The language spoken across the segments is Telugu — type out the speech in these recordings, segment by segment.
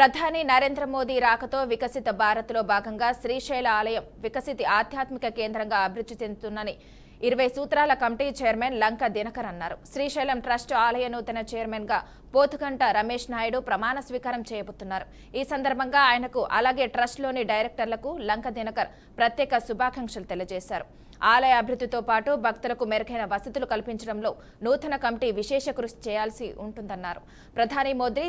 ప్రధాని నరేంద్ర మోదీ రాకతో వికసిత భారత్లో భాగంగా శ్రీశైల ఆలయం వికసిత ఆధ్యాత్మిక కేంద్రంగా అభివృద్ధి చెందుతుందని 20 సూత్రాల కమిటీ చైర్మన్ లంక దినకర్ అన్నారు. శ్రీశైలం ట్రస్ట్ ఆలయ నూతన చైర్మన్ గా పోతుగంట రమేష్ నాయుడు ప్రమాణ స్వీకారం చేయబోతున్నారు. ఈ సందర్భంగా ఆయనకు అలాగే ట్రస్ట్లోని డైరెక్టర్లకు లంక దినకర్ ప్రత్యేక శుభాకాంక్షలు తెలియజేశారు. ఆలయ అభివృద్ధితో పాటు భక్తులకు మెరుగైన వసతులు కల్పించడంలో నూతన కమిటీ విశేష కృషి చేయాల్సి ఉంటుందన్నారు. ప్రధాని మోదీ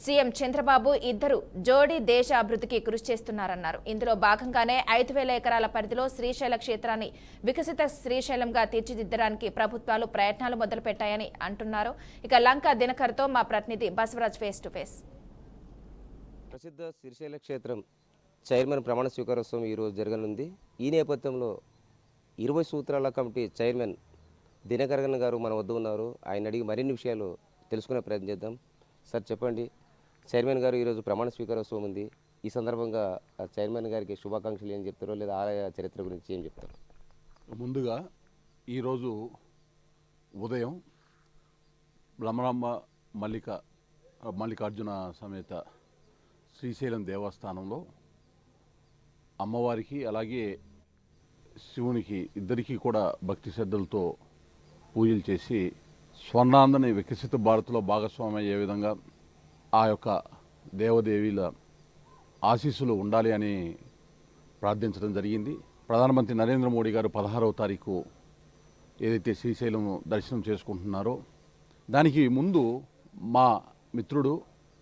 సీఎం చంద్రబాబు ఇద్దరు జోడీ దేశ అభివృద్ధికి కృషి చేస్తున్నారన్నారు. ఇందులో భాగంగానే 5,000 ఎకరాల పరిధిలో శ్రీశైల క్షేత్రాన్ని వికసిత శ్రీశైలంగా తీర్చిదిద్దడానికి ప్రభుత్వాలు ప్రయత్నాలు మొదలుపెట్టాయని అంటున్నారు. ఇక లంక దినకర్తో మా ప్రతినిధి బసవరాజ్ ఫేస్ టు ఫేస్. ప్రసిద్ధ శ్రీశైల క్షేత్రం చైర్మన్ ప్రమాణ స్వీకారోత్సవం ఈరోజు జరగనుంది. ఈ నేపథ్యంలో 20 సూత్రాల కమిటీ చైర్మన్ దినకర్ గారు మన వద్ద ఉన్నారు. ఆయన అడిగి మరిన్ని విషయాలు తెలుసుకునే ప్రయత్నం చేద్దాం. సార్ చెప్పండి, చైర్మన్ గారు ఈరోజు ప్రమాణ స్వీకారోత్సవం ఉంది. ఈ సందర్భంగా చైర్మన్ గారికి శుభాకాంక్షలు ఏం చెప్తారో లేదా ఆలయ చరిత్ర గురించి ఏం చెప్తారు? ముందుగా ఈరోజు ఉదయం బ్రహ్మరాంబ మల్లికార్జున సమేత శ్రీశైలం దేవస్థానంలో అమ్మవారికి అలాగే శివునికి ఇద్దరికీ కూడా భక్తి శ్రద్ధలతో పూజలు చేసి స్వర్ణాందని వికసిత భారత్లో భాగస్వామి అయ్యే విధంగా ఆ యొక్క దేవదేవీల ఆశీస్సులు ఉండాలి అని ప్రార్థించడం జరిగింది. ప్రధానమంత్రి నరేంద్ర మోడీ గారు 16వ తారీఖు ఏదైతే శ్రీశైలం దర్శనం చేసుకుంటున్నారో దానికి ముందు మా మిత్రుడు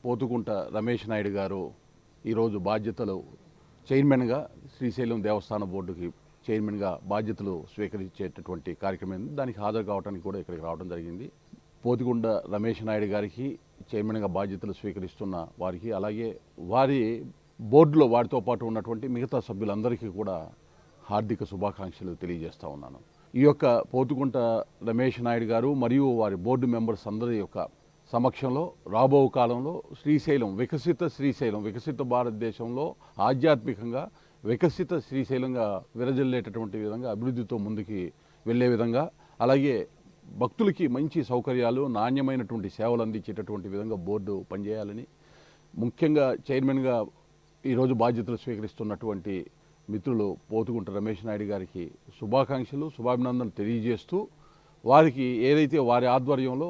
పోతుగుంట రమేష్ నాయుడు గారు ఈరోజు బాధ్యతలు చైర్మన్గా శ్రీశైలం దేవస్థాన బోర్డుకి చైర్మన్గా బాధ్యతలు స్వీకరించేటటువంటి కార్యక్రమం దానికి హాజరు కావడానికి కూడా ఇక్కడికి రావడం జరిగింది. పోతిగుండ రమేష్ నాయుడు గారికి చైర్మన్గా బాధ్యతలు స్వీకరిస్తున్న వారికి అలాగే వారి బోర్డులో వారితో పాటు ఉన్నటువంటి మిగతా సభ్యులందరికీ కూడా హార్దిక శుభాకాంక్షలు తెలియజేస్తూ ఉన్నాను. ఈ యొక్క పోతుగుంట రమేష్ నాయుడు గారు మరియు వారి బోర్డు మెంబర్స్ అందరి యొక్క సమక్షంలో రాబో కాలంలో వికసిత భారతదేశంలో ఆధ్యాత్మికంగా వికసిత శ్రీశైలంగా విరజిల్లేటటువంటి విధంగా అభివృద్ధితో ముందుకి వెళ్ళే విధంగా అలాగే భక్తులకి మంచి సౌకర్యాలు నాణ్యమైనటువంటి సేవలు అందించేటటువంటి విధంగా బోర్డు పనిచేయాలని ముఖ్యంగా చైర్మన్గా ఈరోజు బాధ్యతలు స్వీకరిస్తున్నటువంటి మిత్రులు పోతుగుంట రమేష్ నాయుడు గారికి శుభాభినందనలు తెలియజేస్తూ వారికి ఏదైతే వారి ఆధ్వర్యంలో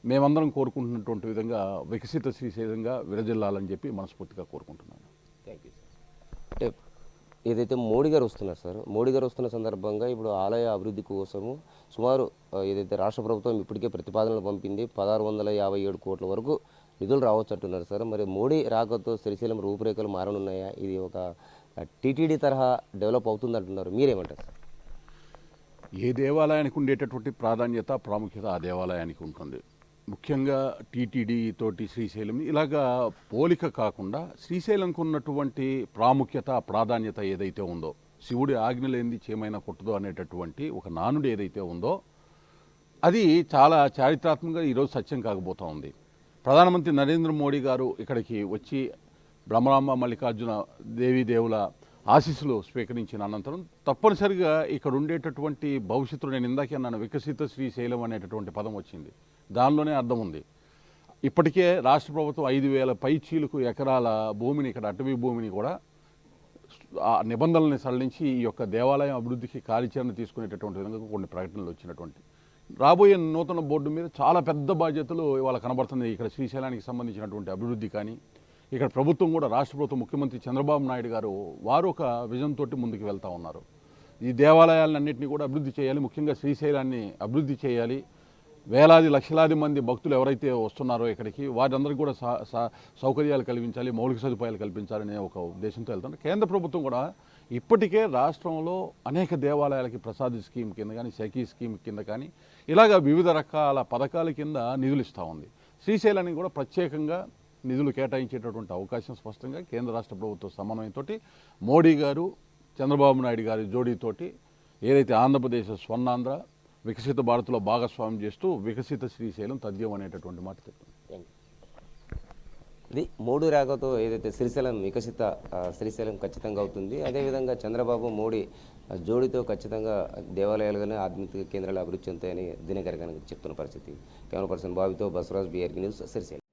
మేమందరం కోరుకుంటున్నటువంటి విధంగా వికసిత శ్రీశైలంగా విరజిల్లాలని చెప్పి మనస్ఫూర్తిగా కోరుకుంటున్నాను. Thank you sir. అంటే ఏదైతే మోడీ గారు వస్తున్నారు సార్, మోడీ గారు వస్తున్న సందర్భంగా ఇప్పుడు ఆలయ అభివృద్ధి కోసము సుమారు ఏదైతే రాష్ట్ర ప్రభుత్వం ఇప్పటికే ప్రతిపాదనలు పంపింది 1657 కోట్ల వరకు నిధులు రావచ్చు అంటున్నారు సార్. మరి మోడీ రాకతో శ్రీశైలం రూపురేఖలు మారనున్నాయా? ఇది ఒక టీటీడీ తరహా డెవలప్ అవుతుంది అంటున్నారు, మీరేమంటారు సార్? ఏ దేవాలయానికి ఉండేటటువంటి ప్రాముఖ్యత ఆ దేవాలయానికి ఉంటుంది. ముఖ్యంగా టీటీడీ తోటి శ్రీశైలం ఇలాగా పోలిక కాకుండా శ్రీశైలంకు ఉన్నటువంటి ప్రాధాన్యత ఏదైతే ఉందో, శివుడి ఆజ్ఞలేంది చేమైనా కొట్టదు అనేటటువంటి ఒక నానుడి ఏదైతే ఉందో అది చాలా చారిత్రాత్మకంగా ఈరోజు సత్యం కాకపోతూ ఉంది. ప్రధానమంత్రి నరేంద్ర మోడీ గారు ఇక్కడికి వచ్చి బ్రహ్మరాంబ మల్లికార్జున దేవీదేవుల ఆశీస్సులు స్వీకరించిన అనంతరం తప్పనిసరిగా ఇక్కడ ఉండేటటువంటి భవిష్యత్తులో నేను ఇందాకే అన్నాను వికసిత శ్రీశైలం అనేటటువంటి పదం వచ్చింది. దానిలోనే అర్థం ఉంది. ఇప్పటికే రాష్ట్ర ప్రభుత్వం 5,000 పైచీలకు ఎకరాల భూమిని ఇక్కడ అటవీ భూమిని కూడా ఆ నిబంధనల్ని సడలించి ఈ యొక్క దేవాలయం అభివృద్ధికి కార్యాచరణ తీసుకునేటటువంటి విధంగా కొన్ని ప్రకటనలు వచ్చినటువంటి రాబోయే నూతన బోర్డు మీద చాలా పెద్ద బాధ్యతలు ఇవాళ కనబడుతుంది. ఇక్కడ శ్రీశైలానికి సంబంధించినటువంటి అభివృద్ధి కానీ ఇక్కడ ప్రభుత్వం కూడా రాష్ట్ర ప్రభుత్వం ముఖ్యమంత్రి చంద్రబాబు నాయుడు గారు వారు ఒక విజన్ తోటి ముందుకు వెళ్తూ ఉన్నారు. ఈ దేవాలయాలన్నింటినీ కూడా అభివృద్ధి చేయాలి, ముఖ్యంగా శ్రీశైలాన్ని అభివృద్ధి చేయాలి. వేలాది లక్షలాది మంది భక్తులు ఎవరైతే వస్తున్నారో ఇక్కడికి వారందరికీ కూడా సౌకర్యాలు కల్పించాలి, మౌలిక సదుపాయాలు కల్పించాలనే ఒక ఉద్దేశంతో వెళ్తున్నారు. కేంద్ర ప్రభుత్వం కూడా ఇప్పటికే రాష్ట్రంలో అనేక దేవాలయాలకి ప్రసాద్ స్కీమ్ కింద కానీ సఖీ స్కీమ్ కింద కానీ ఇలాగ వివిధ రకాల పథకాల కింద నిధులు ఇస్తూ ఉంది. శ్రీశైలానికి కూడా ప్రత్యేకంగా నిధులు కేటాయించేటటువంటి అవకాశం స్పష్టంగా కేంద్ర రాష్ట్ర ప్రభుత్వ సమన్వయంతో మోడీ గారు చంద్రబాబు నాయుడు గారి జోడీతోటి ఏదైతే ఆంధ్రప్రదేశ్ స్వర్ణాంధ్ర వికసిత భారత్లో భాగస్వామ్యం చేస్తూ వికసిత శ్రీశైలం తథ్యం అనేటటువంటి మాట చెప్తుంది. ఇది మోడీ రాకతో ఏదైతే శ్రీశైలం ఖచ్చితంగా అవుతుంది. అదేవిధంగా చంద్రబాబు మోడీ జోడీతో ఖచ్చితంగా దేవాలయాలు కానీ ఆధ్యాత్మిక కేంద్రాలు అభివృద్ధి చెందుతాయని దినకర్ గారు చెప్తున్న పరిస్థితి. కెమెరా పర్సన్ బాబుతో బసవరాజ్, BRK న్యూస్, శ్రీశైలం.